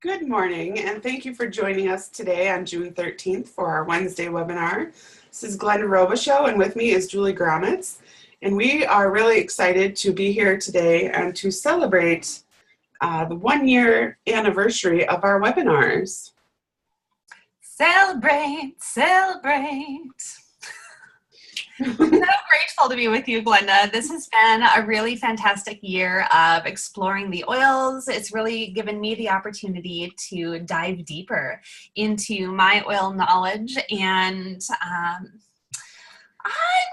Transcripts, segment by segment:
Good morning, and thank you for joining us today on June 13th for our Wednesday webinar. This is Glenda Robichaux, and with me is Julie Gromitz. And we are really excited to be here today and to celebrate the 1-year anniversary of our webinars. Celebrate, celebrate. I'm so grateful to be with you, Glenda. This has been a really fantastic year of exploring the oils. It's really given me the opportunity to dive deeper into my oil knowledge, and I'm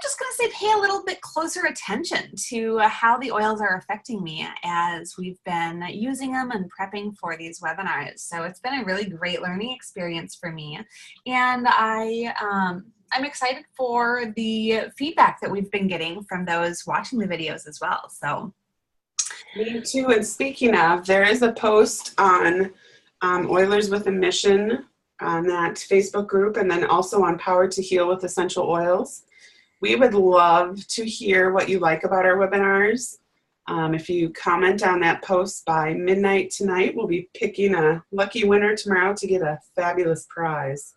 just going to say pay a little bit closer attention to how the oils are affecting me as we've been using them and prepping for these webinars. So it's been a really great learning experience for me, and I'm excited for the feedback that we've been getting from those watching the videos as well. So, me too. And speaking of, there is a post on Oilers with a Mission on that Facebook group, and then also on Power to Heal with Essential Oils. We would love to hear what you like about our webinars. If you comment on that post by midnight tonight, we'll be picking a lucky winner tomorrow to get a fabulous prize.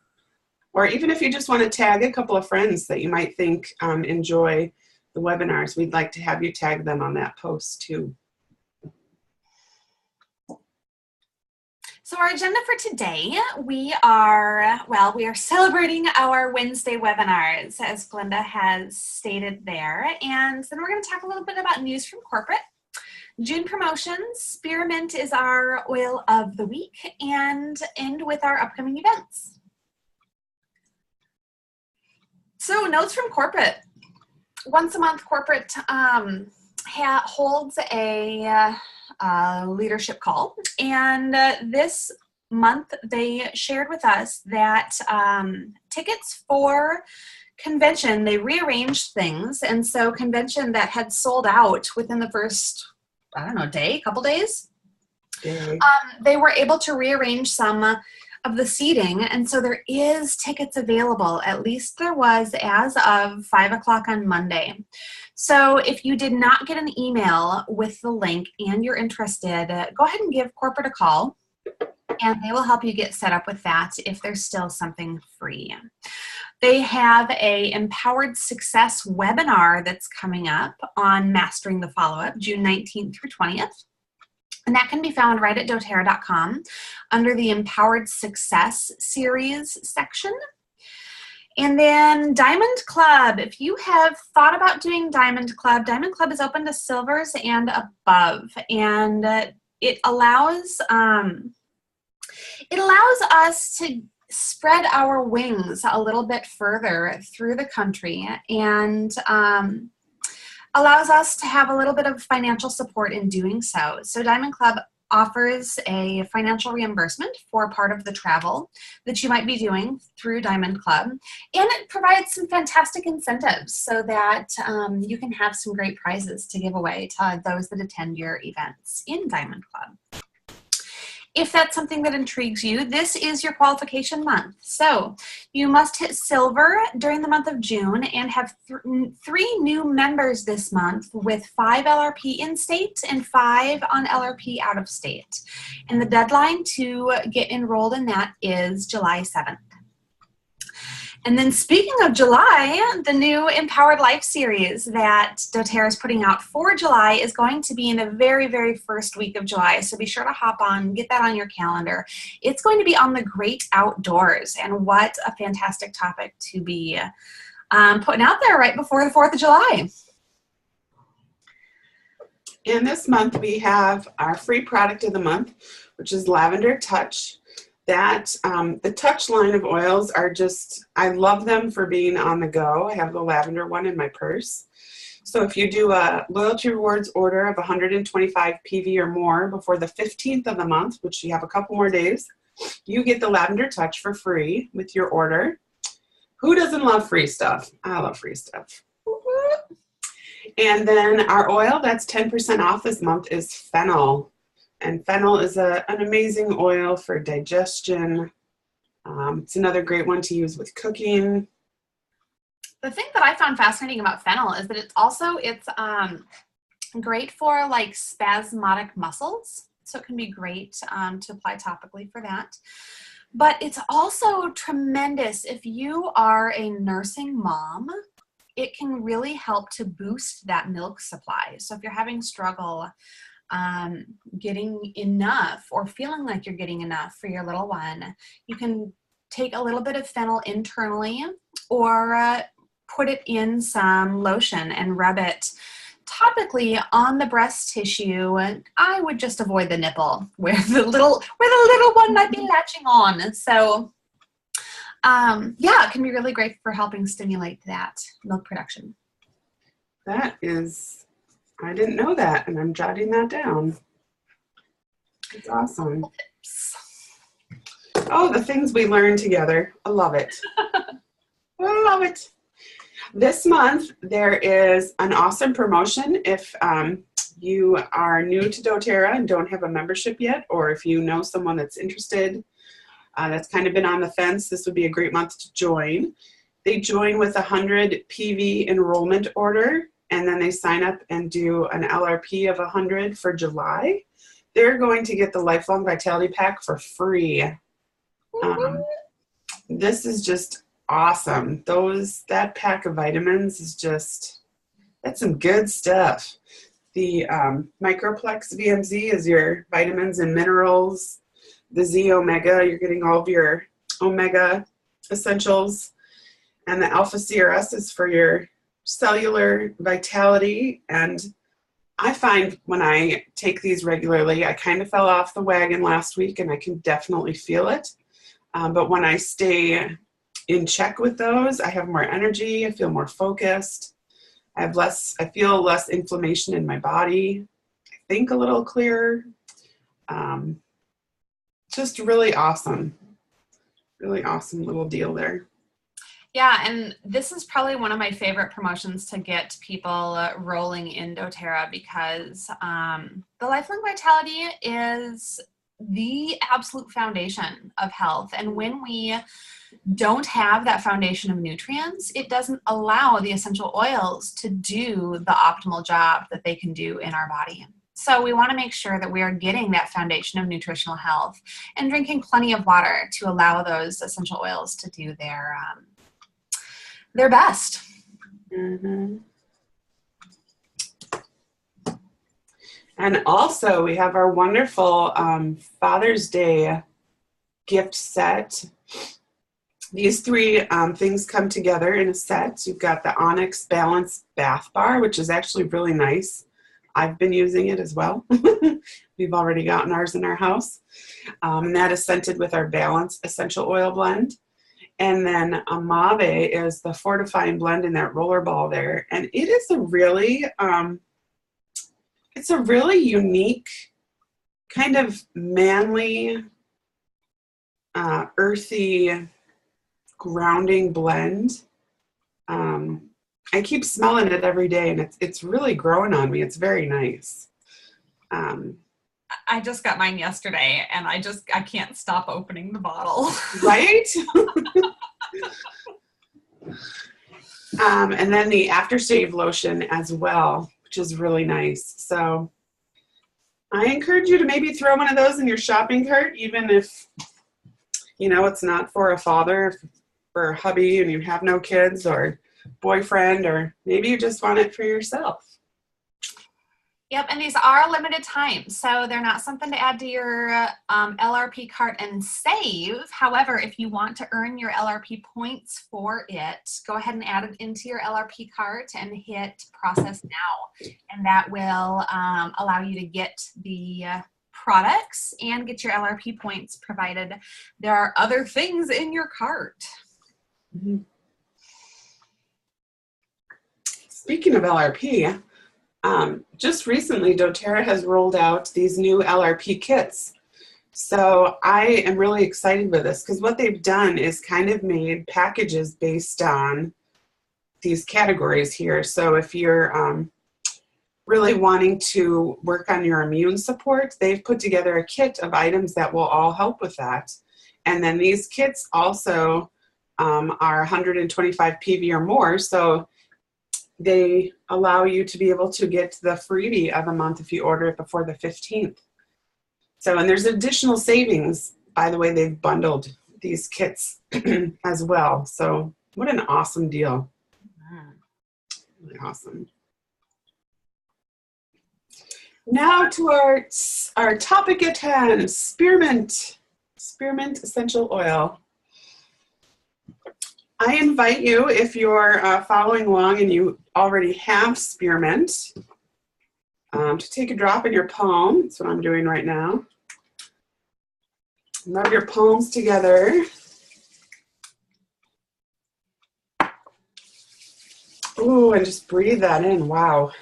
Or even if you just want to tag a couple of friends that you might think enjoy the webinars, we'd like to have you tag them on that post too. So our agenda for today, we are celebrating our Wednesday webinars, as Glenda has stated there. And then we're going to talk a little bit about news from corporate. June promotions, Spearmint is our oil of the week, and end with our upcoming events. So notes from corporate. Once a month, corporate holds a leadership call, and this month they shared with us that tickets for convention, they rearranged things, and so convention that had sold out within the first, couple days, they were able to rearrange some of the seating, and so there is tickets available. At least there was as of 5 o'clock on Monday. So if you did not get an email with the link and you're interested, go ahead and give corporate a call, and they will help you get set up with that if there's still something free. They have a Empowered Success webinar that's coming up on Mastering the Follow-Up, June 19th through 20th. And that can be found right at doTERRA.com under the Empowered Success series section. And then Diamond Club. If you have thought about doing Diamond Club is open to silvers and above. And it allows us to spread our wings a little bit further through the country, and allows us to have a little bit of financial support in doing so. So Diamond Club offers a financial reimbursement for part of the travel that you might be doing through Diamond Club, and it provides some fantastic incentives so that you can have some great prizes to give away to those that attend your events in Diamond Club. If that's something that intrigues you, this is your qualification month. So you must hit silver during the month of June and have 3 new members this month with 5 LRP in-state and 5 on LRP out-of-state. And the deadline to get enrolled in that is July 7th. And then speaking of July, the new Empowered Life series that doTERRA is putting out for July is going to be in the very, very first week of July. So be sure to hop on, get that on your calendar. It's going to be on the great outdoors, and what a fantastic topic to be putting out there right before the 4th of July. And this month we have our free product of the month, which is Lavender Touch. The Touch line of oils are just, I love them for being on the go. I have the lavender one in my purse. So if you do a loyalty rewards order of 125 PV or more before the 15th of the month, which you have a couple more days, you get the Lavender Touch for free with your order. Who doesn't love free stuff? I love free stuff. And then our oil that's 10% off this month is fennel. And fennel is an amazing oil for digestion. It's another great one to use with cooking. The thing that I found fascinating about fennel is that it's great for like spasmodic muscles. So it can be great to apply topically for that. But it's also tremendous if you are a nursing mom. It can really help to boost that milk supply. So if you're having struggle getting enough or feeling like you're getting enough for your little one, you can take a little bit of fennel internally or put it in some lotion and rub it topically on the breast tissue. And I would just avoid the nipple where the little one might be latching on. So yeah, it can be really great for helping stimulate that milk production. That is, I didn't know that, and I'm jotting that down. It's awesome. Oh, the things we learn together. I love it. I love it. This month, there is an awesome promotion. If you are new to doTERRA and don't have a membership yet, or if you know someone that's interested, that's kind of been on the fence, this would be a great month to join. They join with a 100 PV enrollment order, and then they sign up and do an LRP of 100 for July. They're going to get the Lifelong Vitality Pack for free. This is just awesome. That pack of vitamins is just, that's some good stuff. The Microplex VMZ is your vitamins and minerals. The Z Omega, you're getting all of your omega essentials. And the Alpha CRS is for your cellular vitality. And I find when I take these regularly, I kind of fell off the wagon last week, and I can definitely feel it. But when I stay in check with those, I have more energy, I feel more focused, I feel less inflammation in my body, I think a little clearer. Just really awesome little deal there. Yeah, and this is probably one of my favorite promotions to get people rolling in doTERRA, because the Lifelong Vitality is the absolute foundation of health. And when we don't have that foundation of nutrients, it doesn't allow the essential oils to do the optimal job that they can do in our body. So we want to make sure that we are getting that foundation of nutritional health and drinking plenty of water to allow those essential oils to do their best. Mm-hmm. And also we have our wonderful Father's Day gift set. These three things come together in a set. You've got the Onyx Balance Bath Bar, which is actually really nice. I've been using it as well. We've already gotten ours in our house. And that is scented with our Balance Essential Oil blend. And then Amave is the fortifying blend in that roller ball there. And it is a really, it's a really unique, kind of manly, earthy, grounding blend. I keep smelling it every day, and it's really growing on me. It's very nice. I just got mine yesterday, and I can't stop opening the bottle. Right? And then the aftershave lotion as well, which is really nice. So I encourage you to maybe throw one of those in your shopping cart, even if, you know, it's not for a father, for a hubby, and you have no kids or boyfriend, or maybe you just want it for yourself. Yep, and these are limited time, so they're not something to add to your LRP cart and save. However, if you want to earn your LRP points for it, go ahead and add it into your LRP cart and hit process now, and that will allow you to get the products and get your LRP points, provided there are other things in your cart. Mm-hmm. Speaking of LRP, just recently doTERRA has rolled out these new LRP kits. So I am really excited with this, because what they've done is kind of made packages based on these categories here. So if you're really wanting to work on your immune support, they've put together a kit of items that will all help with that. And then these kits also are 125 PV or more. So they allow you to be able to get the freebie of a month if you order it before the 15th. So, and there's additional savings, by the way, they've bundled these kits as well. So what an awesome deal. Really awesome. Now to our topic at hand, Spearmint Essential Oil. I invite you, if you're following along and you already have spearmint, to take a drop in your palm. That's what I'm doing right now. Rub your palms together. Ooh, and just breathe that in. Wow.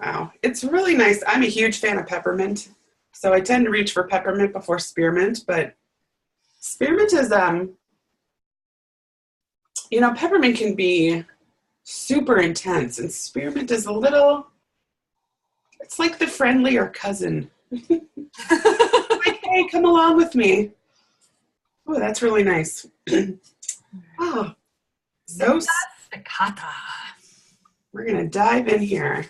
Wow. It's really nice. I'm a huge fan of peppermint, so I tend to reach for peppermint before spearmint, but spearmint is, you know, peppermint can be super intense, and spearmint is a little, it's like the friendlier cousin. Like, hey, come along with me. Oh, that's really nice. Oh, so we're going to dive in here.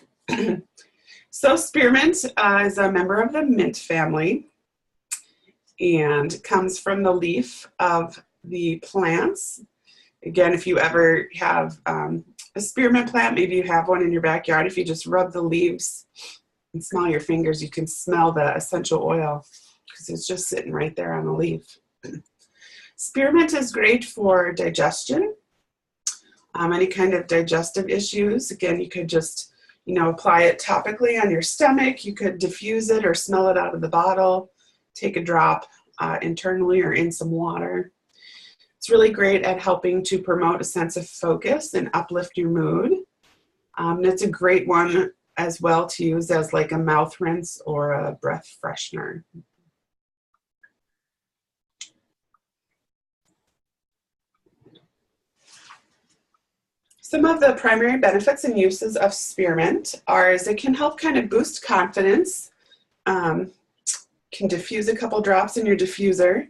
So spearmint is a member of the mint family and comes from the leaf of the plants. Again, if you ever have a spearmint plant, maybe you have one in your backyard, if you just rub the leaves and smell your fingers, you can smell the essential oil because it's just sitting right there on the leaf. Spearmint is great for digestion, any kind of digestive issues. Again, you could just, you know, apply it topically on your stomach. You could diffuse it or smell it out of the bottle, take a drop internally or in some water. It's really great at helping to promote a sense of focus and uplift your mood. And it's a great one as well to use as like a mouth rinse or a breath freshener. Some of the primary benefits and uses of spearmint are is it can help kind of boost confidence, can diffuse a couple drops in your diffuser.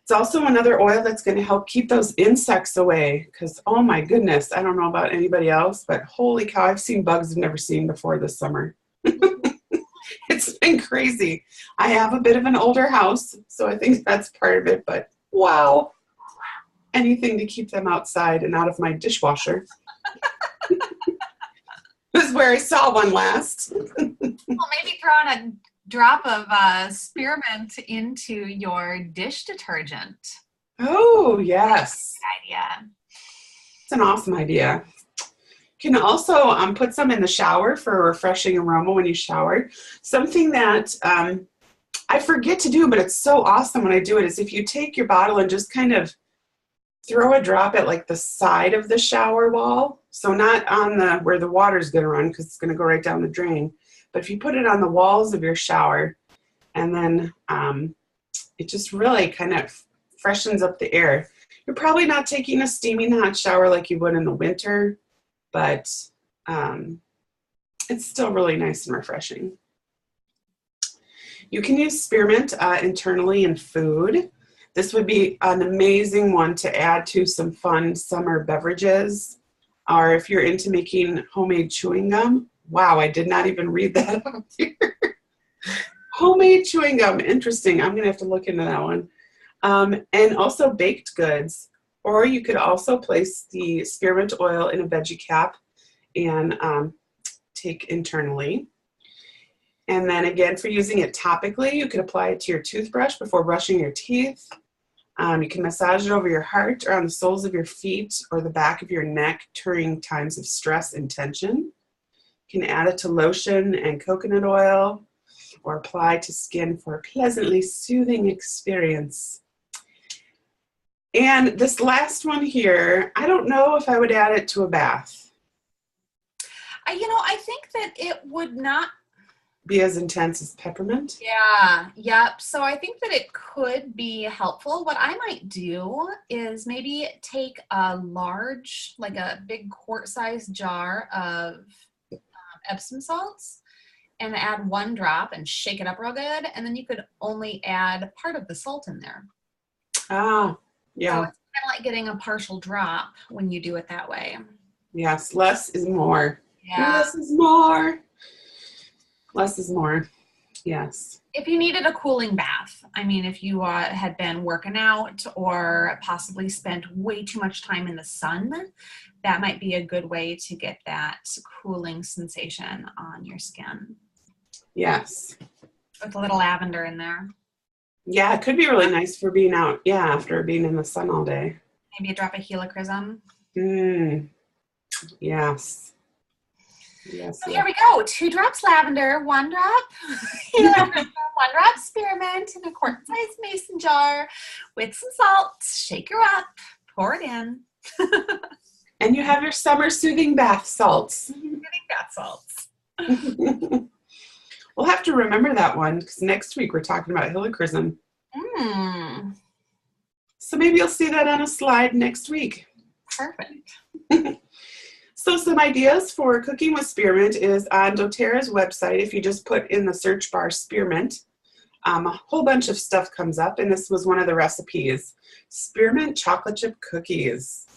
It's also another oil that's going to help keep those insects away because, oh my goodness, I don't know about anybody else, but holy cow, I've seen bugs I've never seen before this summer. It's been crazy. I have a bit of an older house, so I think that's part of it, but wow. Anything to keep them outside and out of my dishwasher. This is where I saw one last. Well, maybe throw in a drop of spearmint into your dish detergent. Oh, yes. Good idea. It's an awesome idea. You can also put some in the shower for a refreshing aroma when you shower. Something that I forget to do, but it's so awesome when I do it, is if you take your bottle and just kind of throw a drop at like the side of the shower wall. So not on the where the water's going to run because it's going to go right down the drain. But if you put it on the walls of your shower and then it just really kind of freshens up the air. You're probably not taking a steaming hot shower like you would in the winter, but it's still really nice and refreshing. You can use spearmint internally in food. This would be an amazing one to add to some fun summer beverages, or if you're into making homemade chewing gum. Wow, I did not even read that up here. Homemade chewing gum, interesting. I'm gonna have to look into that one. And also baked goods, or you could also place the spearmint oil in a veggie cap and take internally. And then again, for using it topically, you could apply it to your toothbrush before brushing your teeth. You can massage it over your heart or on the soles of your feet or the back of your neck during times of stress and tension. You can add it to lotion and coconut oil or apply to skin for a pleasantly soothing experience. And this last one here, I don't know if I would add it to a bath. You know, I think that it would not be as intense as peppermint? Yeah, yep. So I think that it could be helpful. What I might do is maybe take a large, like a big quart-sized jar of Epsom salts and add one drop and shake it up real good. And then you could only add part of the salt in there. Ah, yeah. So it's kind of like getting a partial drop when you do it that way. Yes, less is more. Yeah. Less is more. Less is more. Yes. If you needed a cooling bath, I mean, if you had been working out or possibly spent way too much time in the sun, that might be a good way to get that cooling sensation on your skin. Yes. With a little lavender in there. Yeah, it could be really nice for being out. Yeah, after being in the sun all day. Maybe a drop of helichrysum. Yes. Yes. So here we go. 2 drops lavender, 1 drop helichrysum, 1 drop spearmint in a quart-sized mason jar with some salt. Shake her up. Pour it in. And you have your summer soothing bath salts. Soothing bath salts. We'll have to remember that one because next week we're talking about helichrysum. So maybe you'll see that on a slide next week. Perfect. So some ideas for cooking with spearmint is on doTERRA's website. If you just put in the search bar spearmint, a whole bunch of stuff comes up, and this was one of the recipes. Spearmint chocolate chip cookies.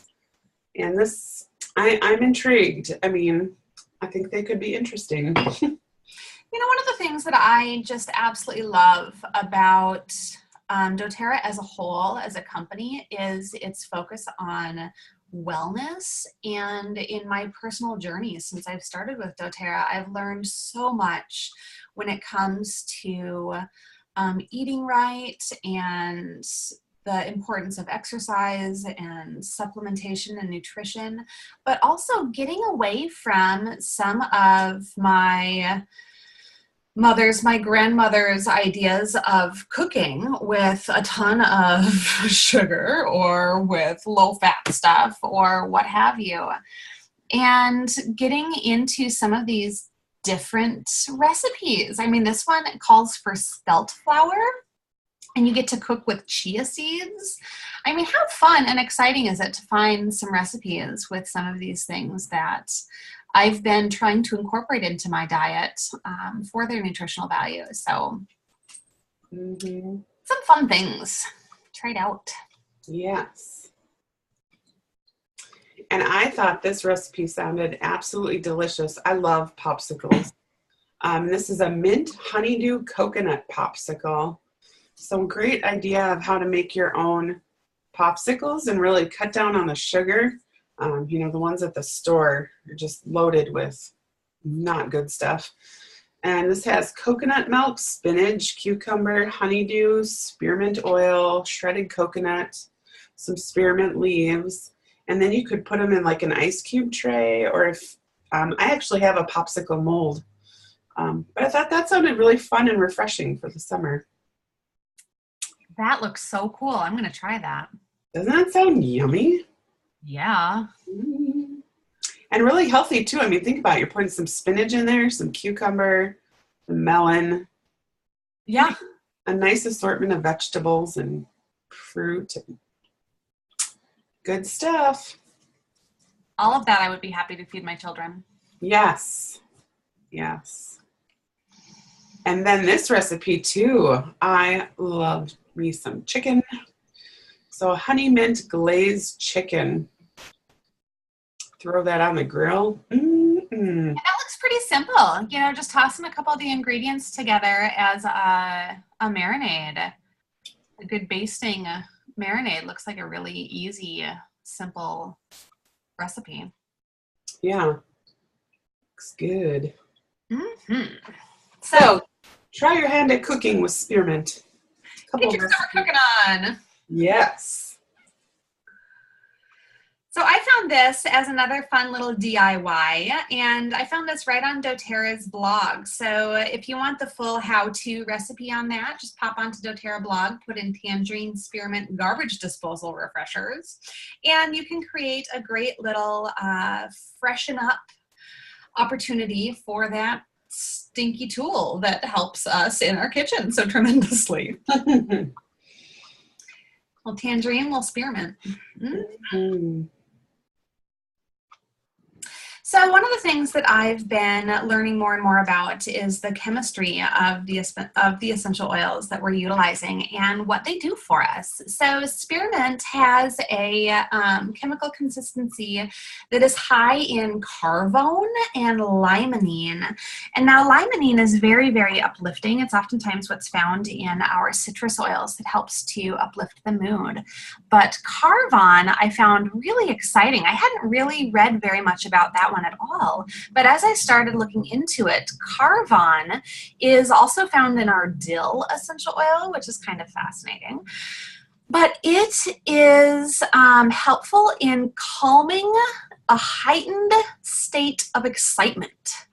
And this, I'm intrigued. I mean, I think they could be interesting. You know, one of the things that I just absolutely love about doTERRA as a whole, as a company, is its focus on wellness. And in my personal journey since I've started with doTERRA, I've learned so much when it comes to eating right and the importance of exercise and supplementation and nutrition, but also getting away from some of my grandmother's ideas of cooking with a ton of sugar or with low-fat stuff or what have you, and getting into some of these different recipes. I mean, this one calls for spelt flour, and you get to cook with chia seeds. I mean, how fun and exciting is it to find some recipes with some of these things that I've been trying to incorporate into my diet for their nutritional value. So some fun things. Try it out. Yes. And I thought this recipe sounded absolutely delicious. I love popsicles. This is a mint honeydew coconut popsicle. So great idea of how to make your own popsicles and really cut down on the sugar. You know, the ones at the store are just loaded with not good stuff. And this has coconut milk, spinach, cucumber, honeydew, spearmint oil, shredded coconut, some spearmint leaves. And then you could put them in like an ice cube tray, or if I actually have a popsicle mold. But I thought that sounded really fun and refreshing for the summer. That looks so cool. I'm going to try that. Doesn't that sound yummy? Yeah. And really healthy too. I mean, think about it. You're putting some spinach in there, some cucumber, some melon. Yeah. A nice assortment of vegetables and fruit. And good stuff. All of that I would be happy to feed my children. Yes. Yes. And then this recipe too. I love me some chicken. So honey mint glazed chicken. Throw that on the grill. And that looks pretty simple. You know, just tossing a couple of the ingredients together as a marinade. A good basting marinade looks like a really easy, simple recipe. Yeah. Looks good. So try your hand at cooking with spearmint. Get your summer cooking on. Yes. So I found this as another fun little DIY, and I found this right on doTERRA's blog. So if you want the full how-to recipe on that, just pop onto doTERRA blog, put in tangerine spearmint garbage disposal refreshers, and you can create a great little freshen up opportunity for that stinky tool that helps us in our kitchen so tremendously. Little tangerine, little spearmint. So So one of the things that I've been learning more and more about is the chemistry of the essential oils that we're utilizing and what they do for us. So spearmint has a chemical consistency that is high in carvone and limonene. And now limonene is very, very uplifting. It's oftentimes what's found in our citrus oils that helps to uplift the mood. But carvone I found really exciting. I hadn't really read very much about that one at all. But as I started looking into it, carvone is also found in our dill essential oil, which is kind of fascinating. But it is helpful in calming a heightened state of excitement.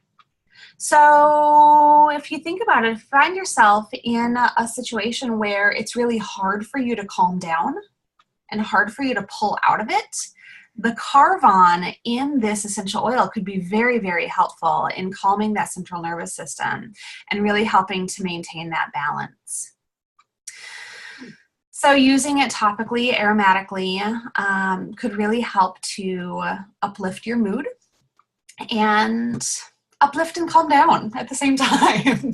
So if you think about it, find yourself in a situation where it's really hard for you to calm down and hard for you to pull out of it, the carvone in this essential oil could be very, very helpful in calming that central nervous system and really helping to maintain that balance. So using it topically, aromatically, could really help to uplift your mood and uplift and calm down at the same time.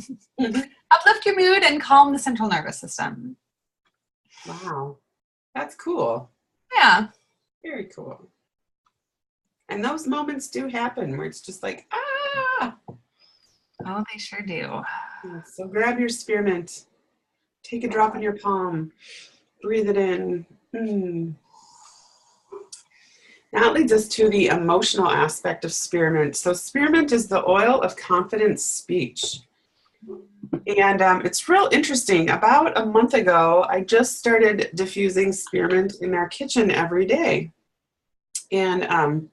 Uplift your mood and calm the central nervous system. Wow, that's cool. Yeah. Very cool. And those moments do happen where it's just like, ah! Oh, they sure do. So grab your spearmint, take a drop in your palm, breathe it in. Now it leads us to the emotional aspect of spearmint. So spearmint is the oil of confident speech. And it's real interesting. About a month ago, I just started diffusing spearmint in our kitchen every day. And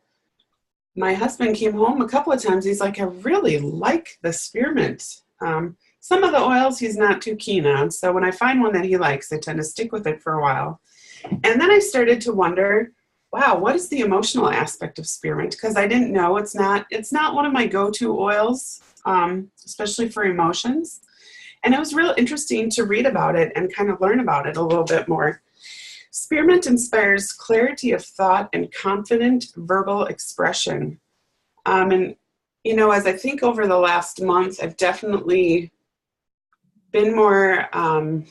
my husband came home a couple of times. He's like, I really like the spearmint. Some of the oils he's not too keen on. So when I find one that he likes, I tend to stick with it for a while. And then I started to wonder, wow, what is the emotional aspect of spearmint? Because I didn't know. It's not one of my go-to oils, especially for emotions. And it was real interesting to read about it and kind of learn about it a little bit more. Spearmint inspires clarity of thought and confident verbal expression. And, you know, as I think over the last month, I've definitely been more kind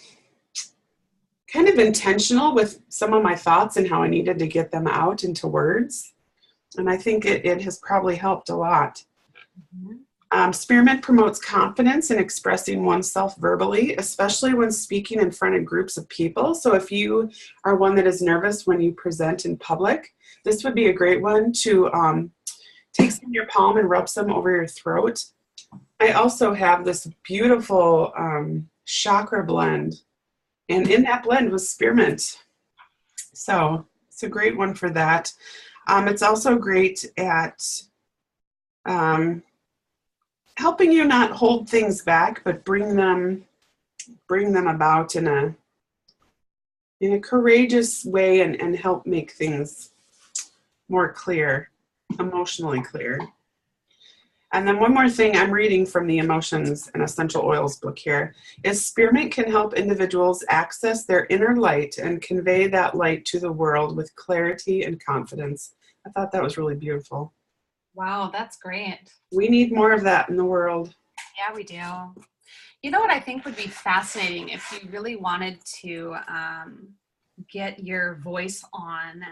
of intentional with some of my thoughts and how I needed to get them out into words. And I think it has probably helped a lot. Spearmint promotes confidence in expressing oneself verbally, especially when speaking in front of groups of people. So if you are one that is nervous when you present in public, this would be a great one to take some in your palm and rub some over your throat. I also have this beautiful chakra blend, and in that blend was spearmint. So it's a great one for that. It's also great at helping you not hold things back, but bring them about in a courageous way and help make things more clear, emotionally clear. And then one more thing I'm reading from the Emotions and Essential Oils book here is spearmint can help individuals access their inner light and convey that light to the world with clarity and confidence. I thought that was really beautiful. Wow, that's great. We need more of that in the world. Yeah, we do. You know what I think would be fascinating if you really wanted to get your voice on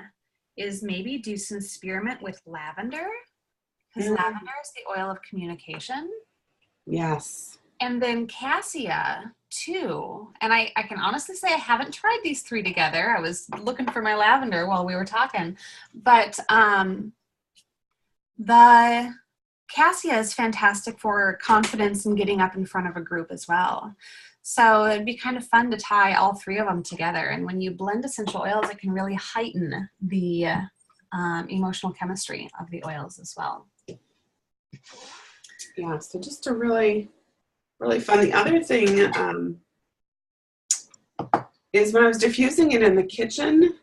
is maybe do some spearmint with lavender, because lavender is the oil of communication. Yes. And then cassia too. And I can honestly say I haven't tried these three together. I was looking for my lavender while we were talking, but the cassia is fantastic for confidence and getting up in front of a group as well. So it'd be kind of fun to tie all three of them together. And when you blend essential oils, it can really heighten the emotional chemistry of the oils as well. Yeah, so just a really, really fun. The other thing is when I was diffusing it in the kitchen,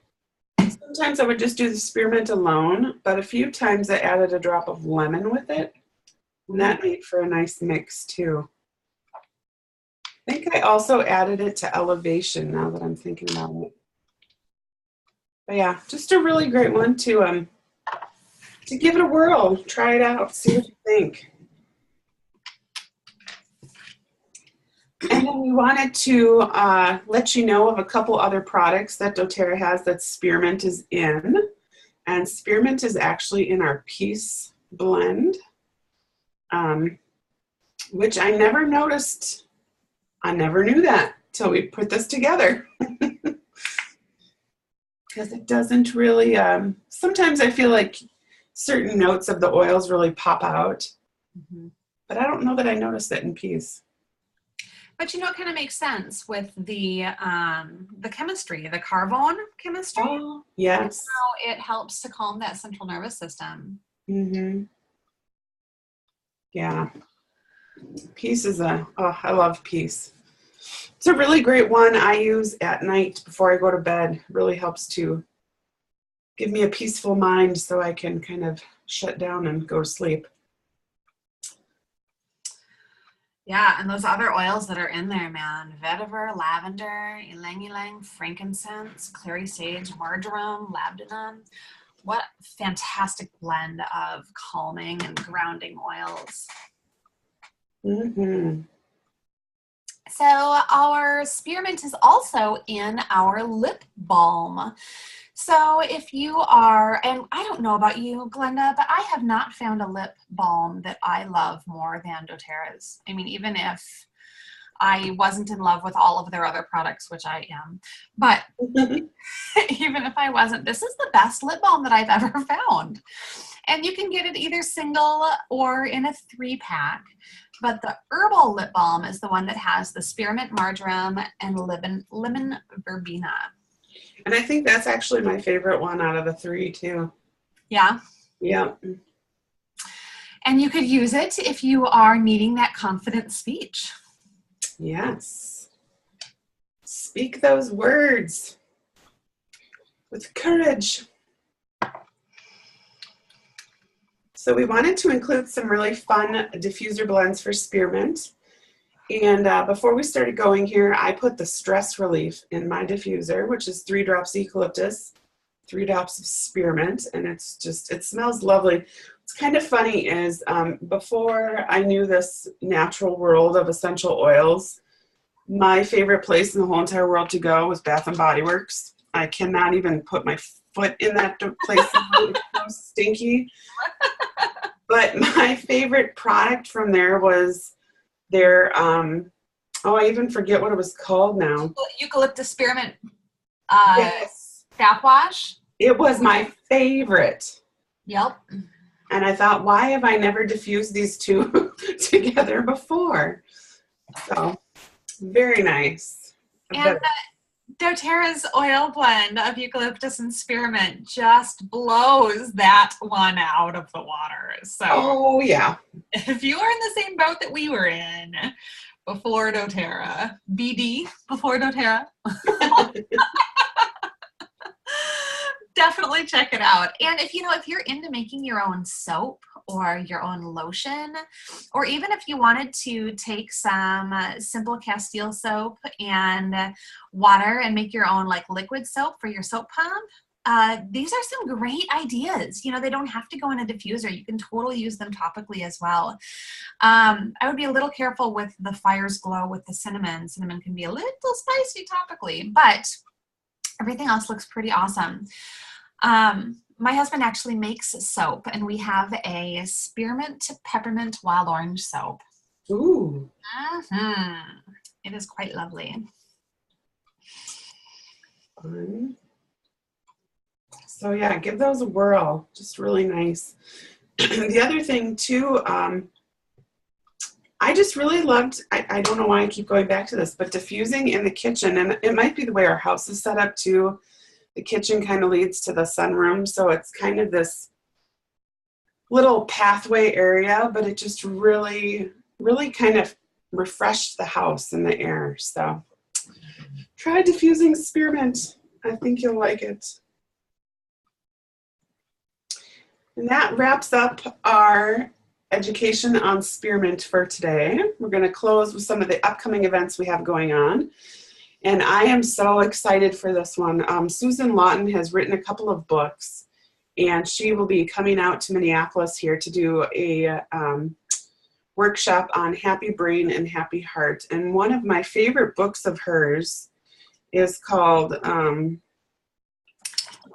sometimes I would just do the spearmint alone, but a few times I added a drop of lemon with it, and that made for a nice mix too. I think I also added it to elevation now that I'm thinking about it. But yeah, just a really great one to to give it a whirl. Try it out. See what you think. And then we wanted to let you know of a couple other products that doTERRA has that Spearmint is in. And Spearmint is actually in our Peace blend, which I never noticed. I never knew that till we put this together. Because it doesn't really, sometimes I feel like certain notes of the oils really pop out. But I don't know that I noticed it in Peace. But it kind of makes sense with the chemistry, the carvone chemistry. Oh, yes. How it helps to calm that central nervous system. Yeah. Peace is I love Peace. It's a really great one I use at night before I go to bed. It really helps to give me a peaceful mind so I can kind of shut down and go to sleep. Yeah, and those other oils that are in there, man. Vetiver, lavender, ylang-ylang, frankincense, clary sage, marjoram, labdanum. What a fantastic blend of calming and grounding oils. So our spearmint is also in our lip balm. So if you are, and I don't know about you, Glenda, but I have not found a lip balm that I love more than doTERRA's. I mean, even if I wasn't in love with all of their other products, which I am, but even if I wasn't, this is the best lip balm that I've ever found. And you can get it either single or in a 3-pack. But the herbal lip balm is the one that has the spearmint, marjoram, and lemon verbena. And I think that's actually my favorite one out of the 3 too. Yeah? Yeah. And you could use it if you are needing that confident speech. Yes. Speak those words with courage. So we wanted to include some really fun diffuser blends for Spearmint. And before we started going here, I put the stress relief in my diffuser, which is 3 drops eucalyptus, 3 drops of spearmint, and it's just, it smells lovely. What's kind of funny is before I knew this natural world of essential oils, my favorite place in the whole entire world to go was Bath and Body Works. I cannot even put my foot in that place. It's so stinky. But my favorite product from there was their, I even forget what it was called now. Eucalyptus spearmint yes. bath wash. It was my favorite. Yep. And I thought, why have I never diffused these two together before? So, very nice. And doTERRA's oil blend of eucalyptus and spearmint just blows that one out of the water. So, oh yeah. If you are in the same boat that we were in before doTERRA, BD before doTERRA, definitely check it out. And if you're into making your own soap or your own lotion, or even if you wanted to take some simple Castile soap and water and make your own like liquid soap for your soap pump, these are some great ideas. They don't have to go in a diffuser. You can totally use them topically as well. I would be a little careful with the Fire's Glow with the cinnamon. Cinnamon can be a little spicy topically, but everything else looks pretty awesome. My husband actually makes soap, and we have a spearmint peppermint wild orange soap. Ooh. It is quite lovely. Fun. So yeah, give those a whirl. Just really nice. The other thing too, I just really loved, I don't know why I keep going back to this, but diffusing in the kitchen, and it might be the way our house is set up too. The kitchen kind of leads to the sunroom, so it's kind of this little pathway area, but it just really, really kind of refreshed the house and the air. So try diffusing spearmint. I think you'll like it. And that wraps up our education on spearmint for today. We're going to close with some of the upcoming events we have going on. And I am so excited for this one. Susan Lawton has written a couple of books, and she will be coming out to Minneapolis here to do a workshop on happy brain and happy heart. And one of my favorite books of hers is called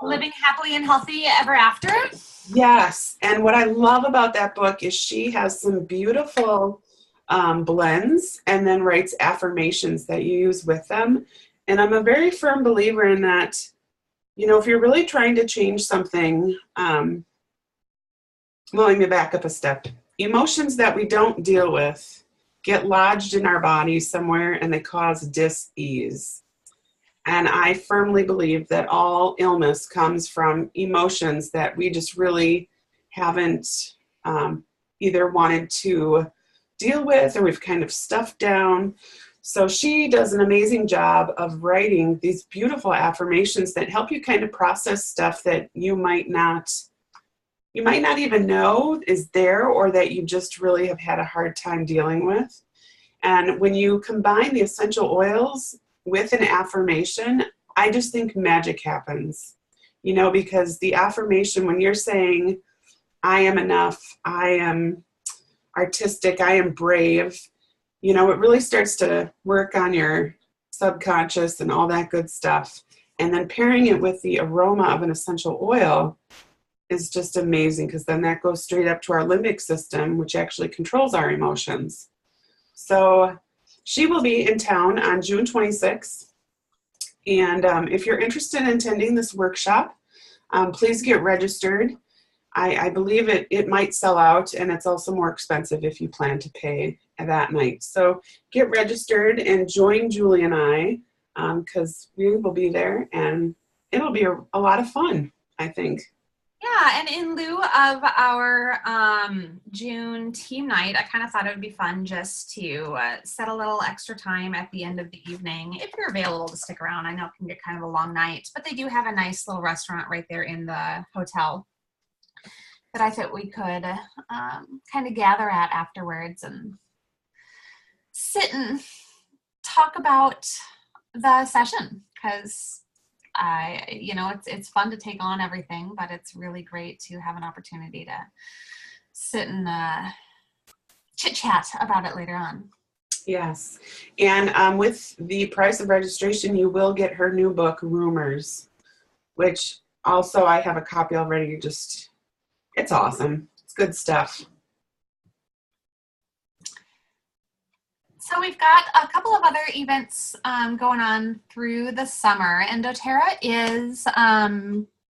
Living Happily and Healthy Ever After. Yes, and what I love about that book is she has some beautiful blends and then writes affirmations that you use with them. And I'm a very firm believer in that, you know, if you're really trying to change something, well, let me back up a step. Emotions that we don't deal with get lodged in our bodies somewhere and they cause dis-ease. And I firmly believe that all illness comes from emotions that we just really haven't either wanted to deal with or we've kind of stuffed down. So she does an amazing job of writing these beautiful affirmations that help you kind of process stuff that you might not even know is there, or that you just really have had a hard time dealing with. And when you combine the essential oils with an affirmation, I just think magic happens, you know, because the affirmation, when you're saying, I am enough, I am artistic, I am brave, you know, it really starts to work on your subconscious and all that good stuff. And then pairing it with the aroma of an essential oil is just amazing, because then that goes straight up to our limbic system, which actually controls our emotions. So she will be in town on June 26th. And if you're interested in attending this workshop, please get registered. I believe it might sell out, and it's also more expensive if you plan to pay that night. So get registered and join Julie and I, because we will be there, and it'll be a lot of fun, I think. Yeah, and in lieu of our June team night, I kind of thought it would be fun just to set a little extra time at the end of the evening, if you're available to stick around. I know it can get kind of a long night, but they do have a nice little restaurant right there in the hotel that I thought we could kind of gather at afterwards and sit and talk about the session, because it's fun to take on everything, but it's really great to have an opportunity to sit and chit chat about it later on. Yes. And with the price of registration, you will get her new book, Rumors, which also I have a copy already. It's awesome. It's good stuff. So we've got a couple of other events going on through the summer, and doTERRA is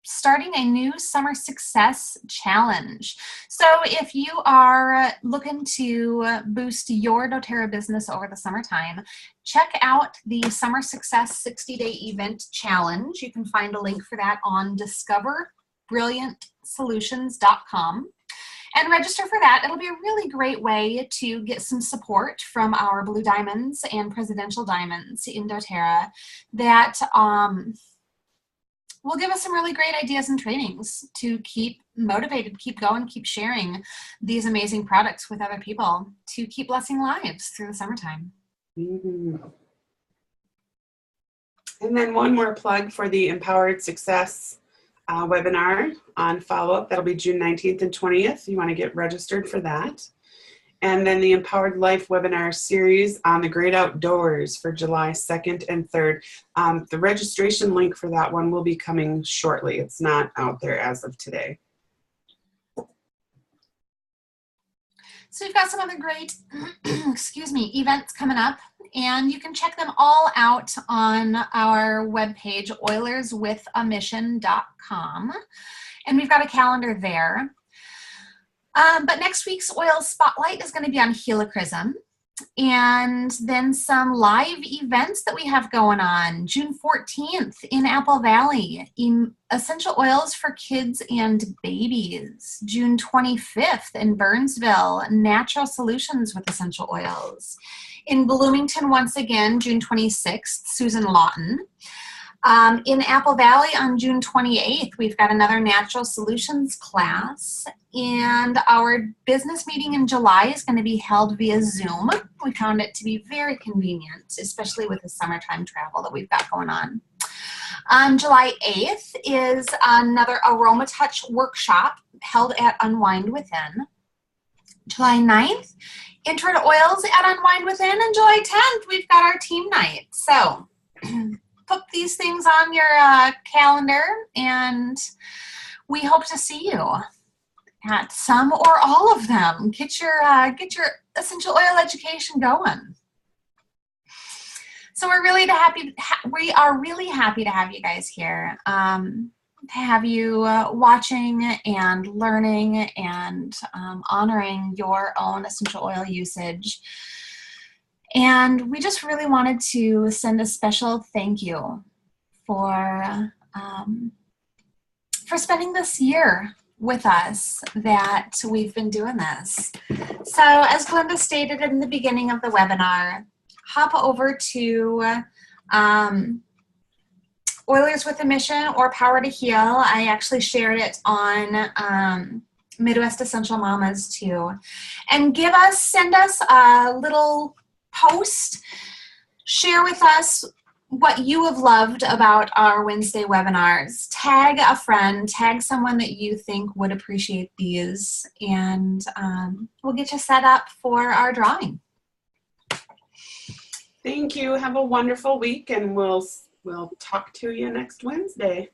starting a new Summer Success Challenge. So if you are looking to boost your doTERRA business over the summertime, check out the Summer Success 60-Day Event Challenge. You can find a link for that on discoverbrilliantsolutions.com. And register for that. It'll be a really great way to get some support from our Blue Diamonds and Presidential Diamonds in doTERRA that will give us some really great ideas and trainings to keep motivated, keep going, keep sharing these amazing products with other people to keep blessing lives through the summertime. Mm-hmm. And then one more plug for the Empowered Success webinar on follow-up. That'll be June 19th and 20th. You want to get registered for that. And then the Empowered Life webinar series on the great outdoors for July 2nd and 3rd. The registration link for that one will be coming shortly. It's not out there as of today. So we've got some other great, events coming up, and you can check them all out on our webpage, oilerswithamission.com, and we've got a calendar there. But next week's Oil Spotlight is going to be on helichrysum, and then some live events that we have going on. June 14th in Apple Valley, Essential Oils for Kids and Babies. June 25th in Burnsville, Natural Solutions with Essential Oils. In Bloomington, once again, June 26th, Susan Lawton. In Apple Valley on June 28th, we've got another Natural Solutions class, and our business meeting in July is going to be held via Zoom. We found it to be very convenient, especially with the summertime travel that we've got going on. On July 8th is another Aroma Touch workshop held at Unwind Within. July 9th, Intro to Oils at Unwind Within. And July 10th, we've got our team night. So put these things on your calendar, and we hope to see you at some or all of them. Get your essential oil education going. So we're really we are really happy to have you guys here, to have you watching and learning and honoring your own essential oil usage. And we just really wanted to send a special thank you for spending this year with us that we've been doing this. So as Glenda stated in the beginning of the webinar, hop over to Oilers with a Mission or Power to Heal. I actually shared it on Midwest Essential Mamas too. And send us a little post, share with us what you have loved about our Wednesday webinars. Tag a friend, tag someone that you think would appreciate these, and we'll get you set up for our drawing. Thank you. Have a wonderful week, and we'll talk to you next Wednesday.